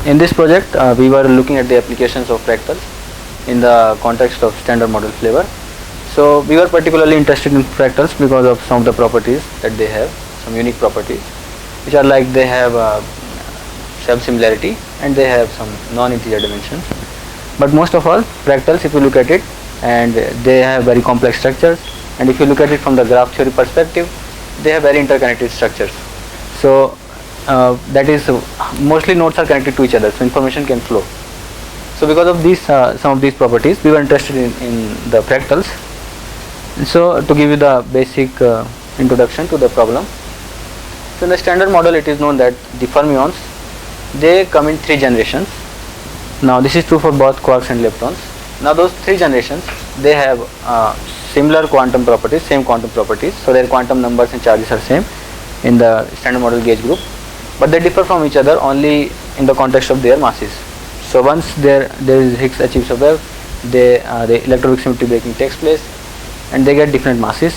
In this project, we were looking at the applications of fractals in the context of standard model flavor. So we were particularly interested in fractals because of some of the properties that they have, some unique properties, which are like they have some similarity and they have some non-integer dimensions. But most of all, fractals, if you look at it, and they have very complex structures, and if you look at it from the graph theory perspective, they have very interconnected structures. So that is mostly nodes are connected to each other, so information can flow. So because of these some of these properties, we were interested in the fractals. And so to give you the basic introduction to the problem, so in the standard model it is known that the fermions, they come in 3 generations. Now this is true for both quarks and leptons. Now those 3 generations, they have similar quantum properties, same quantum properties, so their quantum numbers and charges are same in the standard model gauge group, but they differ from each other only in the context of their masses. So once there is Higgs achieves a wave, the electroweak symmetry breaking takes place and they get different masses.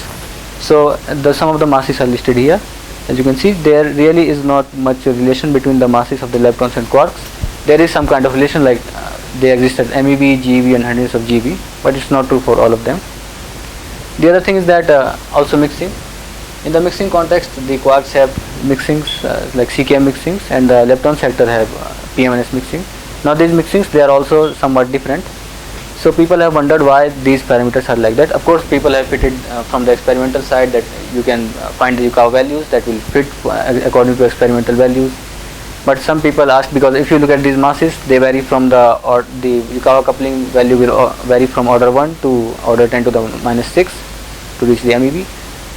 So the sum of the masses are listed here. As you can see, there really is not much relation between the masses of the leptons and quarks. There is some kind of relation, like they exist at MeV, GeV and hundreds of GeV, but it's not true for all of them. The other thing is that also mixing. In the mixing context, the quarks have mixings like CKM mixings, and the lepton sector have PMNS mixing. Now these mixings, they are also somewhat different. So people have wondered why these parameters are like that. Of course, people have fitted from the experimental side that you can find the Yukawa values that will fit according to experimental values. But some people ask, because if you look at these masses, they vary from the Yukawa coupling value will vary from order 1 to order 10 to the minus 6 to reach the MeV.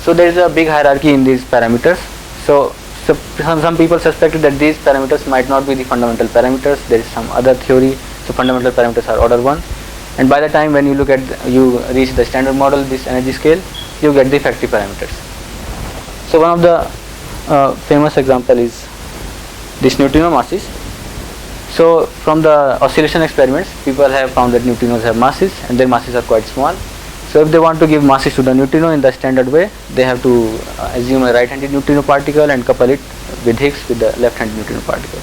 So there is a big hierarchy in these parameters. So some people suspected that these parameters might not be the fundamental parameters. There is some other theory. So fundamental parameters are order 1. And by the time when you reach the standard model, this energy scale, you get the effective parameters. So one of the famous example is this neutrino masses. So from the oscillation experiments, people have found that neutrinos have masses and their masses are quite small. So if they want to give masses to the neutrino in the standard way, they have to assume a right-handed neutrino particle and couple it with Higgs with the left-handed neutrino particle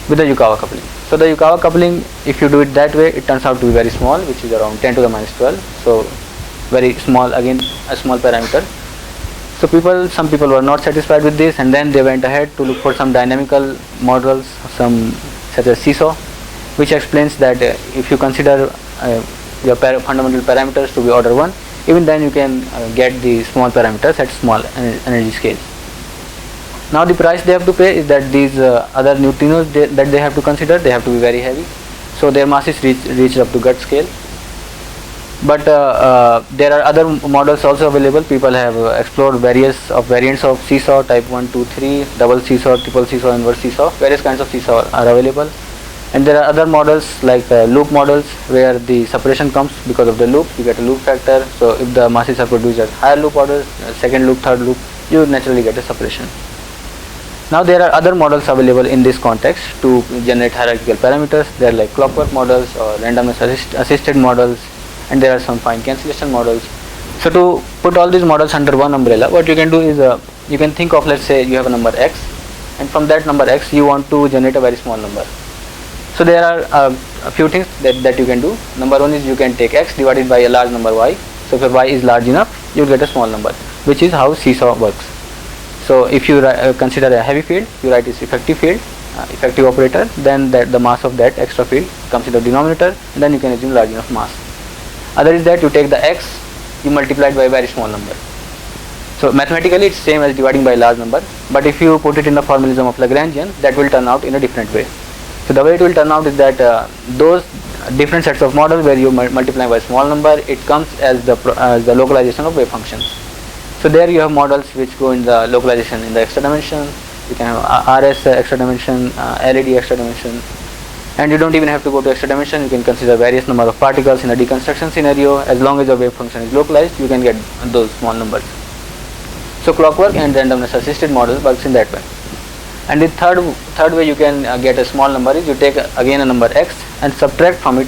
with the Yukawa coupling. So the Yukawa coupling, if you do it that way, it turns out to be very small, which is around 10 to the minus 12. So very small, again a small parameter. So some people were not satisfied with this, and then they went ahead to look for some dynamical models, such as Seesaw, which explains that if you consider your fundamental parameters to be order 1, even then you can get the small parameters at small energy scale. Now the price they have to pay is that these other neutrinos that they have to consider, they have to be very heavy, so their masses reach up to gut scale. But there are other models also available. People have explored variants of Seesaw, type 1, 2, 3, double Seesaw, triple Seesaw, inverse Seesaw. Various kinds of Seesaw are available. And there are other models like loop models, where the separation comes because of the loop. You get a loop factor. So if the masses are produced at higher loop orders, second loop, third loop, you naturally get a separation. Now there are other models available in this context to generate hierarchical parameters. They are like clockwork models or randomness assisted models, and there are some fine cancellation models. So to put all these models under one umbrella, what you can do is you can think of, let's say you have a number x, and from that number x you want to generate a very small number. So there are a few things that you can do. Number 1 is you can take x divided by a large number y. So if your y is large enough, you will get a small number, which is how Seesaw works. So if you consider a heavy field, you write its effective field, effective operator, then the mass of that extra field comes in the denominator, and then you can assume large enough mass. Other is that you take the x, you multiply it by a very small number. So mathematically it's same as dividing by a large number, but if you put it in the formalism of Lagrangian, that will turn out in a different way. So the way it will turn out is that those different sets of models where you multiply by a small number, it comes as the localization of wave functions. So there you have models which go in the localization in the extra dimension. You can have RS extra dimension, LED extra dimension, and you don't even have to go to extra dimension. You can consider various number of particles in a deconstruction scenario. As long as your wave function is localized, you can get those small numbers. So clockwork and randomness assisted model works in that way. And the third way you can get a small number is you take again a number x and subtract from it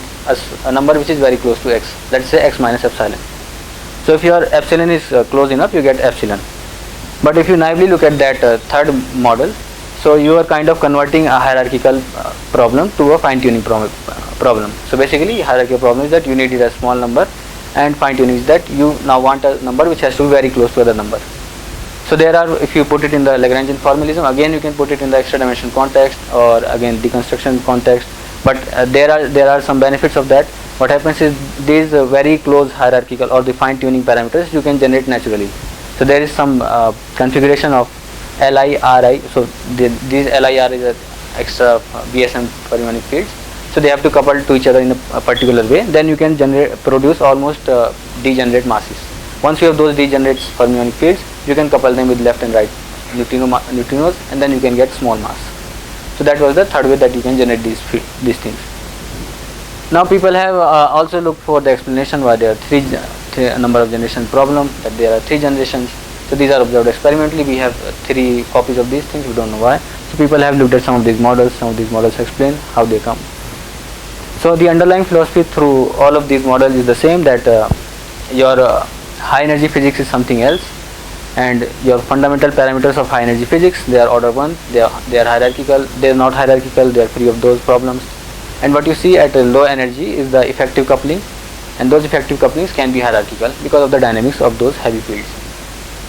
a number which is very close to x. Let's say x minus epsilon. So if your epsilon is close enough, you get epsilon. But if you naively look at that third model, So you are kind of converting a hierarchical problem to a fine-tuning problem. So basically hierarchical problem is that you need a small number, and fine-tuning is that you now want a number which has to be very close to other number. So there are, if you put it in the Lagrangian formalism, again you can put it in the extra dimension context or again deconstruction context, but there are some benefits of that. What happens is these very close hierarchical or the fine-tuning parameters you can generate naturally. So there is some configuration of LIRI. So these LIR is a extra BSM fermionic fields. So they have to couple to each other in a particular way. Then you can produce almost degenerate masses. Once you have those degenerate fermionic fields, you can couple them with left and right neutrinos, and then you can get small mass. So that was the third way that you can generate these things. Now people have also looked for the explanation why there are three number of generation problem, that there are 3 generations. So these are observed experimentally. We have 3 copies of these things, we don't know why. So people have looked at some of these models explain how they come. So the underlying philosophy through all of these models is the same, that your high energy physics is something else, and your fundamental parameters of high energy physics, they are order 1, they are hierarchical, they are not hierarchical, they are free of those problems. And what you see at a low energy is the effective coupling, and those effective couplings can be hierarchical because of the dynamics of those heavy fields.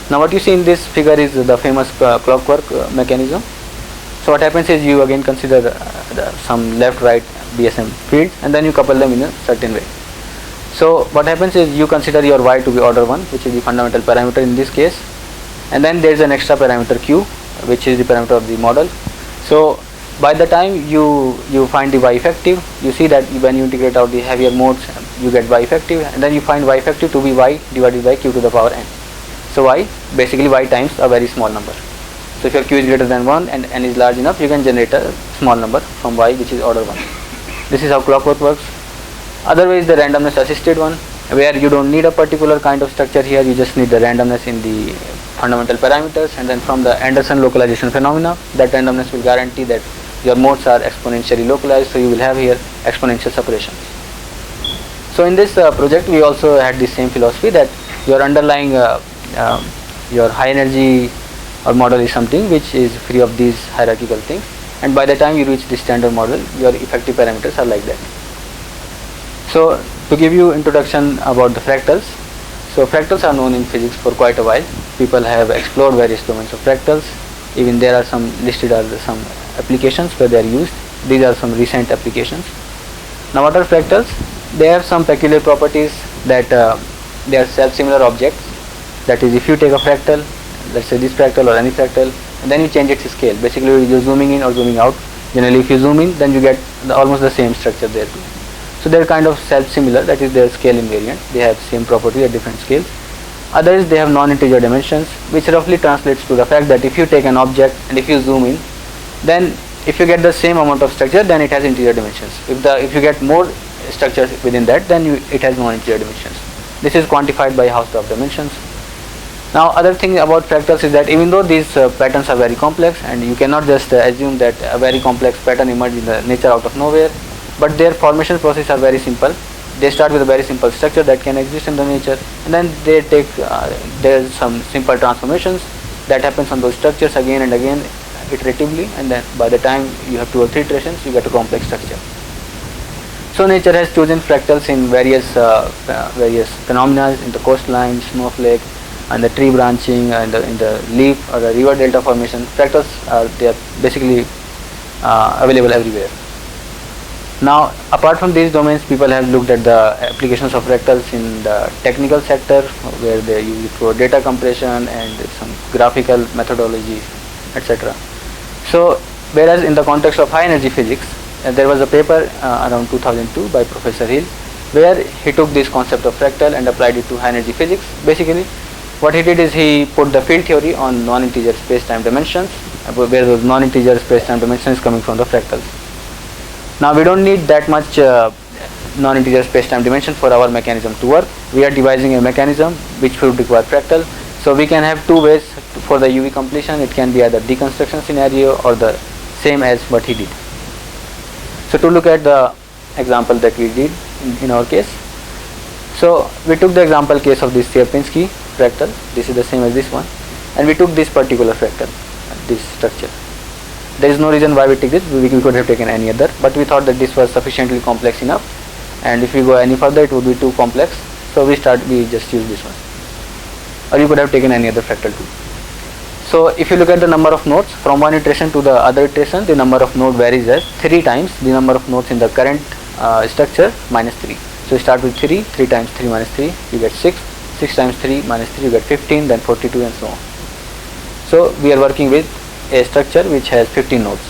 Now what you see in this figure is the famous clockwork mechanism. So what happens is you again consider some left-right BSM fields, and then you couple them in a certain way. So what happens is you consider your y to be order 1, which is the fundamental parameter in this case, and then there is an extra parameter q, which is the parameter of the model. So by the time you find the y effective, you see that when you integrate out the heavier modes, you get y effective, and then you find y effective to be y divided by q to the power n. So y, basically y times a very small number. So if your q is greater than 1 and n is large enough, you can generate a small number from y, which is order 1. This is how clockwork works. Otherwise, the randomness assisted one, where you don't need a particular kind of structure here, you just need the randomness in the fundamental parameters, and then from the Anderson localization phenomena, that randomness will guarantee that your modes are exponentially localized, so you will have here exponential separations. So in this project we also had the same philosophy, that your underlying your high energy or model is something which is free of these hierarchical things, and by the time you reach the standard model, your effective parameters are like that. So to give you introduction about the fractals, so fractals are known in physics for quite a while. People have explored various domains of fractals. Even there are some listed as some applications where they are used. These are some recent applications. Now what are fractals? They have some peculiar properties, that they are self-similar objects. That is, if you take a fractal, let's say this fractal or any fractal, and then you change its scale, basically you're zooming in or zooming out. Generally if you zoom in, then you get almost the same structure there too. So they are kind of self-similar, that is, they are scale invariant, they have same property at different scales. Others, they have non-integer dimensions, which roughly translates to the fact that if you take an object and if you zoom in, then if you get the same amount of structure, then it has integer dimensions. If you get more structures within that, then it has non-integer dimensions. This is quantified by Hausdorff of dimensions. Now other thing about fractals is that even though these patterns are very complex, and you cannot just assume that a very complex pattern emerges in the nature out of nowhere, but their formation process are very simple. They start with a very simple structure that can exist in the nature, and then they take there are some simple transformations that happens on those structures again and again iteratively, and then by the time you have 2 or 3 iterations, you get a complex structure. So nature has chosen fractals in various phenomena, in the coastline, snowflake, and the tree branching, and in the leaf or the river delta formation. Fractals they are basically available everywhere. Now apart from these domains, people have looked at the applications of fractals in the technical sector, where they use it for data compression and some graphical methodologies, etc. So whereas in the context of high energy physics, there was a paper around 2002 by Professor Hill, where he took this concept of fractal and applied it to high energy physics. Basically what he did is he put the field theory on non-integer space-time dimensions, where those non-integer space-time dimensions is coming from the fractals. Now we don't need that much non-integer space-time dimension for our mechanism to work. We are devising a mechanism which would require fractal. So we can have 2 ways for the UV completion. It can be either deconstruction scenario or the same as what he did. So to look at the example that we did in our case, so we took the example case of this Sierpinski fractal. This is the same as this one, and we took this particular fractal, this structure. There is no reason why we take this. We could have taken any other, but we thought that this was sufficiently complex enough, and if we go any further it would be too complex, so we just use this one. Or you could have taken any other fractal too. So if you look at the number of nodes from one iteration to the other iteration, the number of node varies as 3 times the number of nodes in the current structure minus 3. So you start with 3, 3 times 3 minus 3, you get 6, 6 times 3 minus 3, you get 15, then 42 and so on. So we are working with a structure which has 15 nodes.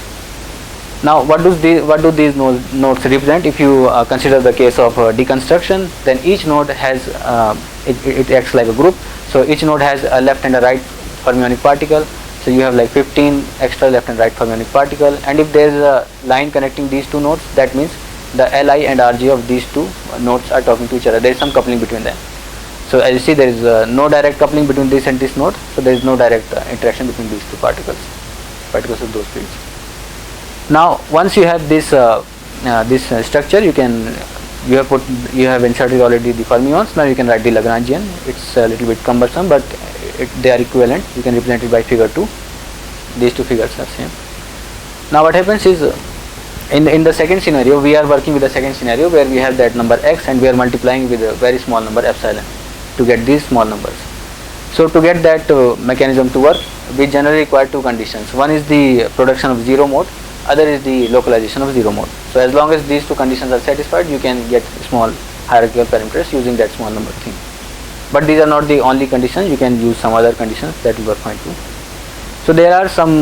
Now what do these nodes represent? If you consider the case of deconstruction, then each node has, it acts like a group. So each node has a left and a right fermionic particle. So you have like 15 extra left and right fermionic particle, and if there is a line connecting these two nodes, that means the Li and Rj of these two nodes are talking to each other. There is some coupling between them. So as you see, there is no direct coupling between this and this node, so there is no direct interaction between these two particles of those fields. Now once you have this structure, you have inserted already the fermions. Now you can write the Lagrangian. It's a little bit cumbersome, but they are equivalent. You can represent it by figure 2. These two figures are same. Now what happens is, in the second scenario, we are working with the second scenario where we have that number x and we are multiplying with a very small number epsilon to get these small numbers. So to get that mechanism to work, we generally require two conditions. One is the production of zero mode, other is the localization of zero mode. So as long as these two conditions are satisfied, you can get small hierarchical parameters using that small number thing. But these are not the only conditions. You can use some other conditions that will work fine too. So there are some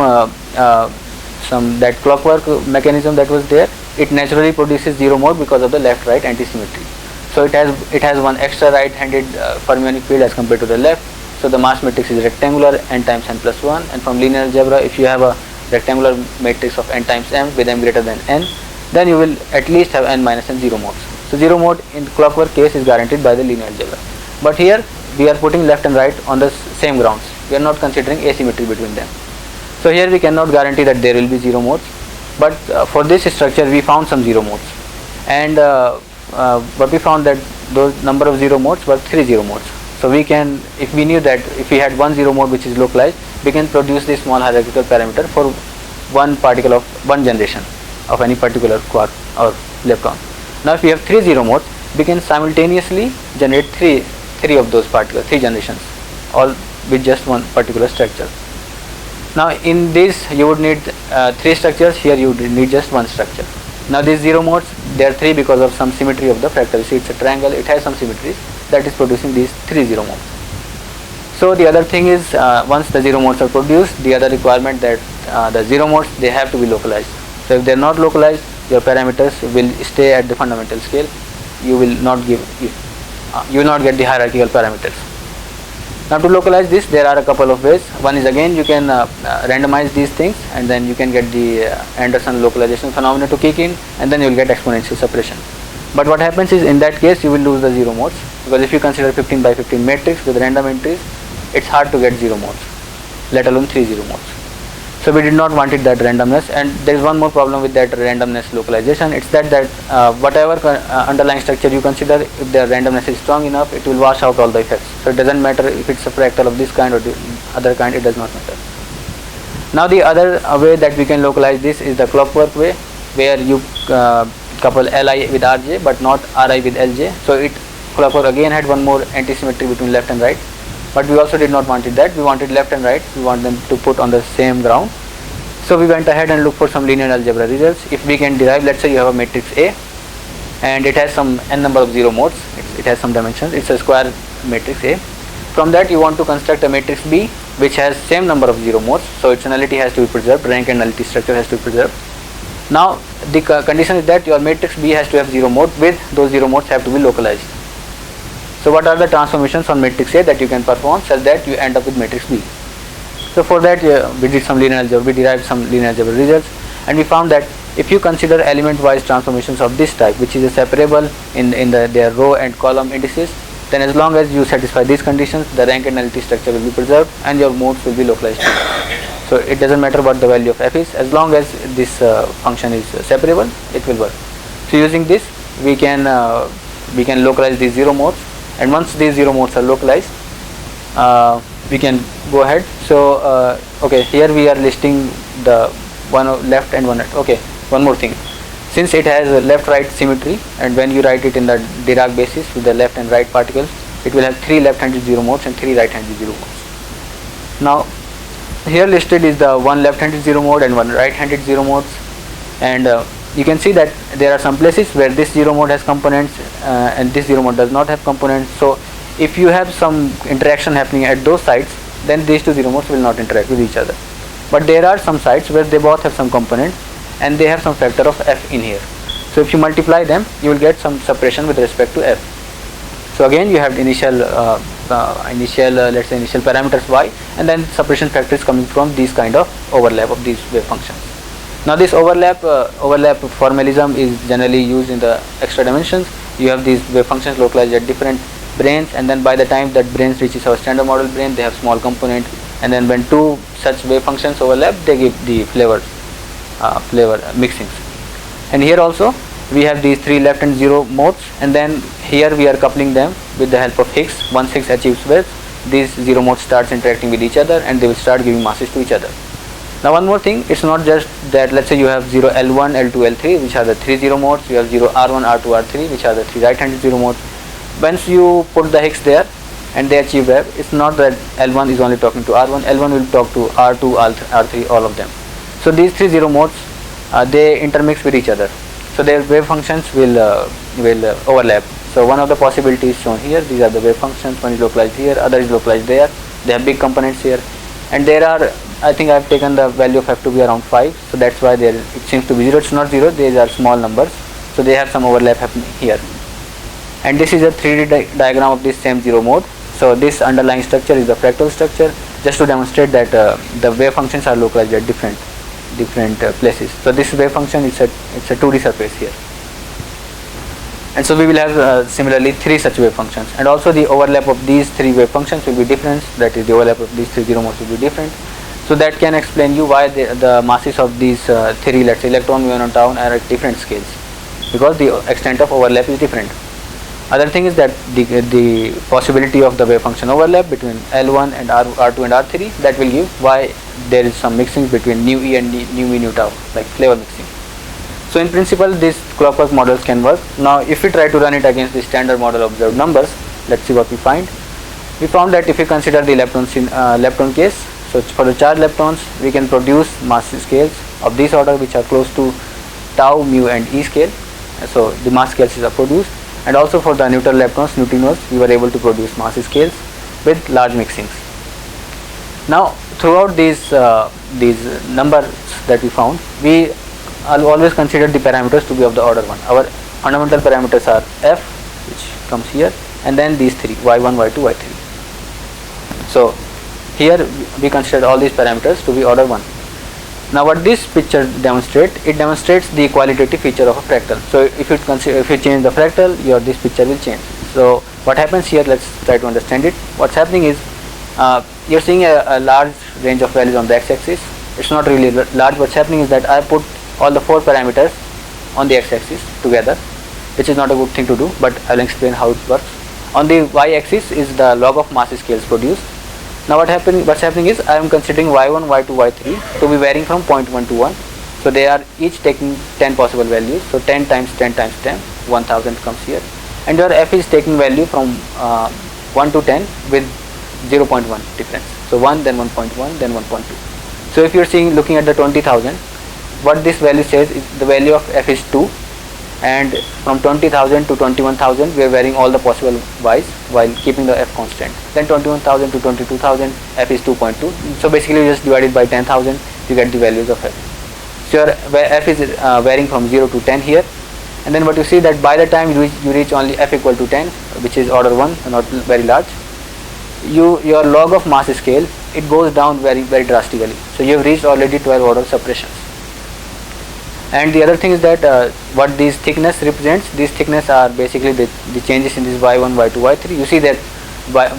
that clockwork mechanism that was there. It naturally produces zero mode because of the left-right antisymmetry. So it has one extra right-handed fermionic field as compared to the left. So the mass matrix is rectangular, n times n plus 1, and from linear algebra, if you have a rectangular matrix of n times m with m greater than n, then you will at least have n minus n zero modes. So zero mode in clockwork case is guaranteed by the linear algebra. But here we are putting left and right on the same grounds. We are not considering asymmetry between them. So here we cannot guarantee that there will be zero modes. But for this structure we found some zero modes, and but we found that those number of zero modes were 3 zero modes. So we can, if we knew that if we had one zero mode which is localized, we can produce this small hierarchical parameter for one particle of one generation of any particular quark or lepton. Now if we have 3 zero modes, we can simultaneously generate three of those particles, 3 generations, all with just one particular structure. Now in this you would need 3 structures, here you would need just one structure. Now these zero modes, they are 3 because of some symmetry of the fractal. See, it's a triangle, it has some symmetries that is producing these 3 zero modes. So the other thing is, once the zero modes are produced, the other requirement that the zero modes, they have to be localized. So if they are not localized, your parameters will stay at the fundamental scale. You will not get the hierarchical parameters. Now to localize this, there are a couple of ways. One is, again, you can randomize these things, and then you can get the Anderson localization phenomena to kick in, and then you will get exponential separation. But what happens is, in that case you will lose the zero modes, because if you consider 15 by 15 matrix with random entries, it's hard to get zero modes, let alone 3 zero modes. So we did not want it that randomness. And there is one more problem with that randomness localization. It's that whatever underlying structure you consider, if the randomness is strong enough, it will wash out all the effects. So it doesn't matter if it's a fractal of this kind or the other kind, it does not matter. Now the other way that we can localize this is the clockwork way, where you couple Li with Rj but not Ri with Lj. So clockwork again had one more antisymmetry between left and right. But we also did not want it that. We wanted left and right, we want them to put on the same ground. So we went ahead and looked for some linear algebra results. If we can derive, let's say you have a matrix A and it has some n number of zero modes, it has some dimensions, it's a square matrix A. From that you want to construct a matrix B which has same number of zero modes, so its nullity has to be preserved, rank and nullity structure has to be preserved. Now the condition is that your matrix B has to have zero mode, with those zero modes have to be localized. So what are the transformations on matrix A that you can perform such that you end up with matrix B? So for that we did some linear algebra, we derived some linear algebra results, and we found that if you consider element wise transformations of this type, which is a separable in their row and column indices, then as long as you satisfy these conditions, the rank and nullity structure will be preserved and your modes will be localized too. So it doesn't matter what the value of f is, as long as this function is separable, it will work. So using this we can localize these zero modes, and once these zero modes are localized, we can go ahead. So okay, here we are listing the one left and one right. Okay, one more thing. Since it has a left-right symmetry, and when you write it in the Dirac basis with the left and right particles, it will have 3 left-handed zero modes and 3 right-handed zero modes. Now, here listed is the one left-handed zero mode and one right-handed zero modes, and you can see that there are some places where this zero mode has components and this zero mode does not have components. So, if you have some interaction happening at those sites, then these two zero modes will not interact with each other. But there are some sites where they both have some components and they have some factor of f in here. So if you multiply them, you will get some separation with respect to f. So again, you have initial let's say initial parameters y, and then separation factor is coming from these kind of overlap of these wave functions. Now this overlap formalism is generally used in the extra dimensions. You have these wave functions localized at different branes, and then by the time that branes reaches our standard model brane, they have small component, and then when two such wave functions overlap, they give the flavor mixings. And here also we have these 3 left and 0 modes, and then here we are coupling them with the help of Higgs. Once Higgs achieves width, these 0 modes starts interacting with each other and they will start giving masses to each other. Now one more thing, it's not just that. Let's say you have 0 L1, L2, L3, which are the 3 zero modes. You have 0 R1, R2, R3, which are the 3 right-handed zero modes. Once you put the Higgs there and they achieve wave, it's not that L1 is only talking to R1, L1 will talk to R2, R3, all of them. So these 3 zero modes, they intermix with each other. So their wave functions will overlap. So one of the possibilities shown here, these are the wave functions. One is localized here, other is localized there. They have big components here, and there are, I think I have taken the value of f to be around 5. So that's why there it seems to be 0. It's not 0. These are small numbers. So they have some overlap happening here. And this is a 3D diagram of this same zero mode. So this underlying structure is the fractal structure, just to demonstrate that the wave functions are localized at different places. So this wave function it's a 2D surface here, and so we will have similarly 3 such wave functions, and also the overlap of these 3 wave functions will be different. That is, the overlap of these 3 zero modes will be different. So that can explain you why the masses of these 3, let's say electron, muon and tau, are at different scales, because the extent of overlap is different. Other thing is that the possibility of the wave function overlap between L1 and R2 and R3, that will give why there is some mixing between nu e and nu e nu tau, like flavor mixing. So in principle, these clockwork models can work. Now if we try to run it against the standard model observed numbers, let's see what we find. We found that if we consider the lepton case, so for the charged leptons, we can produce mass scales of this order which are close to tau, mu and e scale. So the mass scales are produced. And also for the neutral leptons, neutrinos, we were able to produce mass scales with large mixings. Now throughout these numbers that we found, we always consider the parameters to be of the order 1. Our fundamental parameters are f, which comes here, and then these 3, y1, y2, y3. So here we consider all these parameters to be order 1. Now what this picture demonstrates, it demonstrates the qualitative feature of a fractal. So if you change the fractal, this picture will change. So what happens here, let's try to understand it. What's happening is, you're seeing a large range of values on the x-axis. It's not really large. What's happening is that I put all the 4 parameters on the x-axis together, which is not a good thing to do, but I'll explain how it works. On the y-axis is the log of mass scales produced. Now what's happening is, I am considering y1, y2, y3 to be varying from 0.1 to 1. So they are each taking 10 possible values. So 10 times 10 times 10, 1000 comes here. And your f is taking value from 1 to 10 with 0.1 difference. So 1, then 1.1, then 1.2. So if you're looking at the 20,000, what this value says is the value of f is 2. And from 20,000 to 21,000, we are varying all the possible y's while keeping the f constant. Then 21,000 to 22,000, f is 2.2. So basically you just divide it by 10,000, you get the values of f. So your f is varying from 0 to 10 here. And then what you see, that by the time you reach only f equal to 10, which is order 1, not very large, your log of mass scale, it goes down very, very drastically. So you have reached already 12 order separations. And the other thing is that what these thickness represents, these thickness are basically the changes in this y1, y2, y3. You see that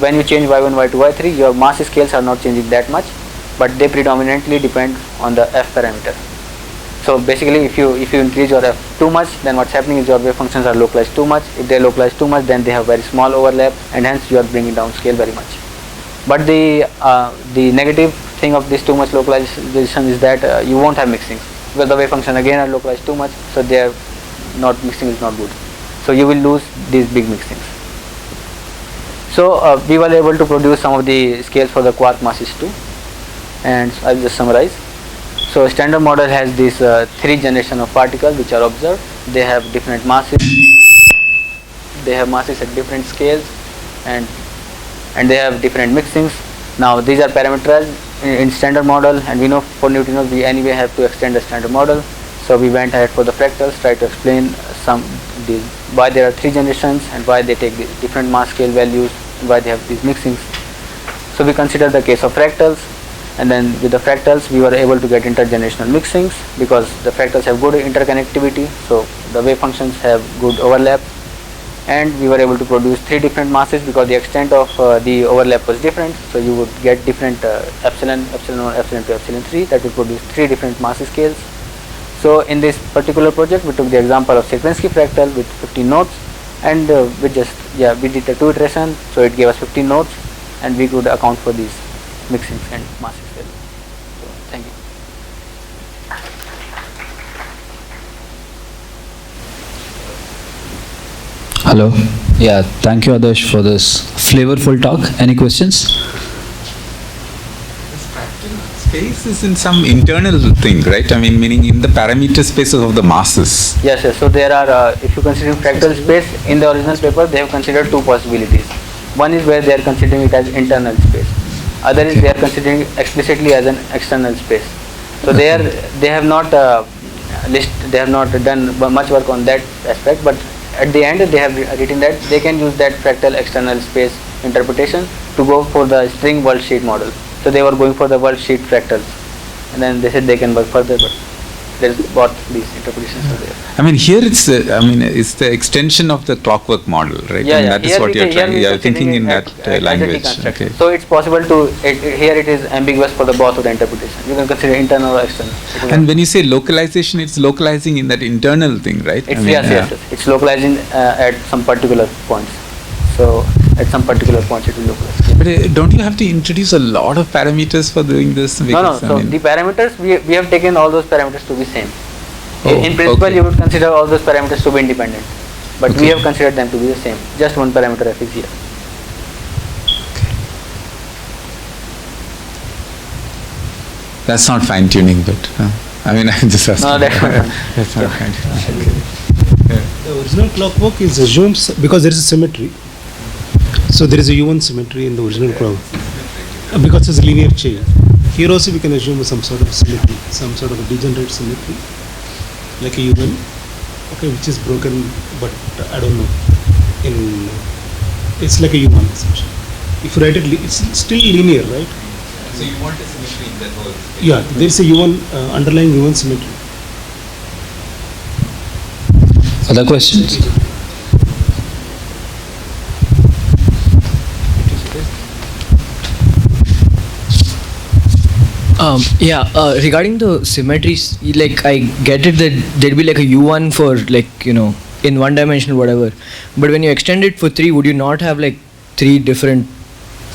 when you change y1, y2, y3, your mass scales are not changing that much, but they predominantly depend on the f parameter. So basically if you increase your f too much, then what's happening is your wave functions are localized too much. If they are localized too much, then they have very small overlap, and hence you are bringing down scale very much. But the negative thing of this too much localization is that you won't have mixing, because the wave function again are localized too much, so they are not, mixing is not good. So you will lose these big mixings. So we were able to produce some of the scales for the quark masses too, and I'll just summarize. So standard model has these 3 generation of particles which are observed. They have different masses. They have masses at different scales, and they have different mixings. Now these are parameterized in standard model, and we know for neutrinos we anyway have to extend the standard model. So we went ahead for the fractals, try to explain why there are 3 generations and why they take the different mass scale values and why they have these mixings. So we consider the case of fractals, and then with the fractals we were able to get intergenerational mixings because the fractals have good interconnectivity, so the wave functions have good overlap, and we were able to produce 3 different masses because the extent of the overlap was different. So you would get different epsilon 1, epsilon 2, epsilon 3 that will produce 3 different mass scales. So in this particular project we took the example of Sierpinski fractal with 15 nodes, and we did the 2 iteration, so it gave us 15 nodes, and we could account for these mixings and mass scale. So thank you. Hello. Yeah, thank you Adarsh for this flavorful talk. Any questions? This fractal space is in some internal thing, right? I mean, meaning in the parameter spaces of the masses. Yes, yes. So there are, if you consider fractal space, in the original paper they have considered 2 possibilities. One is where they are considering it as internal space. Other is they are considering explicitly as an external space. So they have not done much work on that aspect, but at the end they have written that they can use that fractal external space interpretation to go for the string world sheet model. So they were going for the world sheet fractals, and then they said they can work further, but there's both these interpretations are there. I mean, here it's the extension of the clockwork model, right? Yeah, and yeah. that is what you're trying. You're thinking in that language. Okay. So it's possible to here it is ambiguous for the both of the interpretation. You can consider internal or external. And when you say localization, it's localizing in that internal thing, right? It's, yes. It's localizing at some particular points. So at some particular points it will localize. But don't you have to introduce a lot of parameters for doing this? No. So the parameters we have taken all those parameters to be same. In principle, you would consider all those parameters to be independent, but we have considered them to be the same. Just one parameter f is here. That's not fine tuning, but I mean, I'm just asking. No, that's not That's not fine tuning. The original clockwork is assumes because there is a symmetry. So there is a U1 symmetry in the original clock because it's a linear chain. Here also we can assume some sort of symmetry, some sort of a degenerate symmetry, like a U1, okay, which is broken, but I don't know. It's like a U1 essentially. If you write it, it's still linear, right? So you want a symmetry in that whole space? Yeah, there is a U1 underlying U1 symmetry. Other questions? Regarding the symmetries, like I get it that there'd be like a U1 for like, in one dimensional whatever, but when you extend it for 3, would you not have like 3 different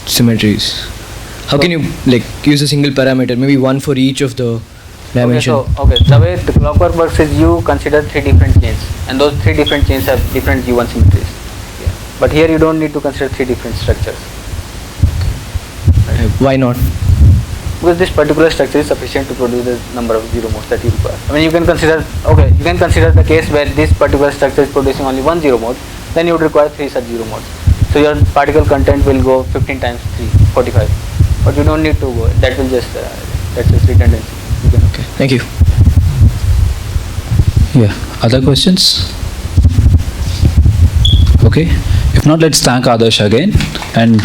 symmetries? How can you like use a single parameter, maybe one for each of the dimension? Okay, the way the clockwork works is you consider 3 different chains, and those 3 different chains have different U1 symmetries. Yeah. But here you don't need to consider 3 different structures. Why not? Because this particular structure is sufficient to produce the number of zero modes that you require. I mean, you can consider the case where this particular structure is producing only 1 zero mode, then you would require 3 such zero modes. So your particle content will go 15 times 3, 45. But you don't need to go. That will just that's just redundancy. Okay, thank you. Yeah. Other questions? Okay. If not, let's thank Adarsh again and